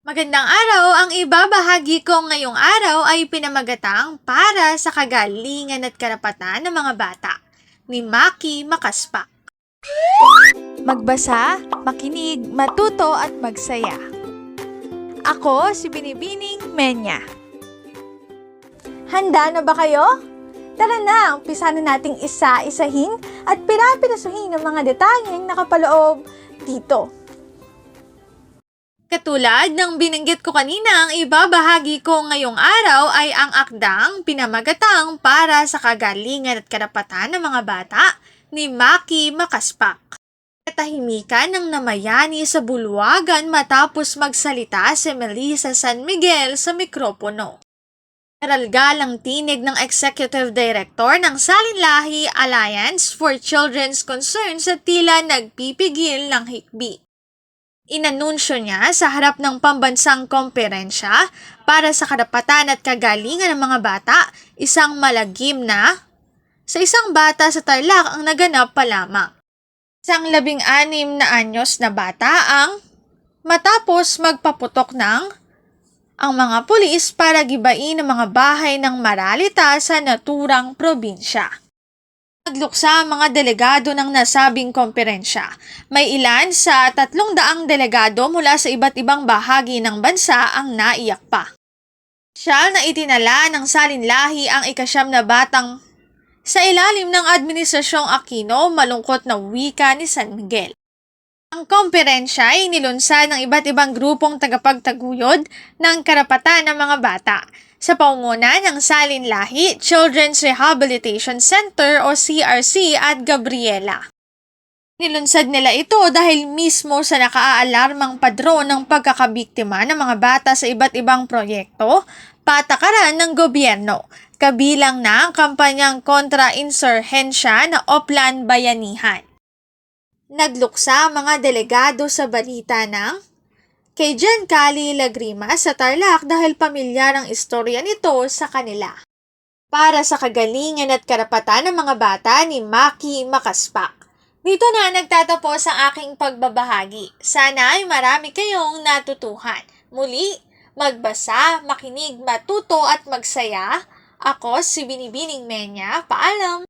Magandang araw! Ang ibabahagi ko ngayong araw ay pinamagatang para sa kagalingan at karapatan ng mga bata ni Maki Makaspak. Magbasa, makinig, matuto at magsaya. Ako si Binibining Menya. Handa na ba kayo? Tara na, umpisa na nating isa-isahin at pinapirasuhin ang mga detalyeng nakapaloob dito. Katulad ng binanggit ko kanina, ang ibabahagi ko ngayong araw ay ang akdang pinamagatang para sa kagalingan at karapatan ng mga bata ni Maki Makaspak. Katahimikan ng namayani sa bulwagan matapos magsalita si Melissa San Miguel sa mikropono. Naralgalang tinig ng Executive Director ng Salinlahi Alliance for Children's Concerns at tila nagpipigil ng hikbi. Inanunsyo niya sa harap ng pambansang komperensya para sa karapatan at kagalingan ng mga bata, isang malagim na sa isang bata sa Tarlac ang naganap pa lamang. Isang 16 na anyos na bata ang matapos magpaputok ng ang mga pulis para gibain ang mga bahay ng Maralita sa naturang probinsya. Nagluksa ang mga delegado ng nasabing komperensya. May ilan sa 300 delegado mula sa iba't ibang bahagi ng bansa ang naiyak pa. Siya na itinala ng Salinlahi ang 9 na batang sa ilalim ng Administrasyong Aquino, malungkot na wika ni San Miguel. Ang komperensya ay nilunsad ng iba't ibang grupong tagapagtaguyod ng karapatan ng mga bata sa pangunguna ng Salinlahi Children's Rehabilitation Center o CRC at Gabriela. Nilunsad nila ito dahil mismo sa nakaaalarmang padron ng pagkakabiktima ng mga bata sa iba't ibang proyekto, patakaran ng gobyerno, kabilang na ang kampanyang kontra-insurhensya na Oplan Bayanihan. Nagluksa ang mga delegado sa balita ng kay Giancarlo Lagrima sa Tarlac dahil pamilyar ang istorya nito sa kanila. Para sa kagalingan at karapatan ng mga bata ni Maki Makaspak. Dito na nagtatapos ang aking pagbabahagi. Sana ay marami kayong natutuhan. Muli, magbasa, makinig, matuto at magsaya. Ako si Binibining Menya. Paalam!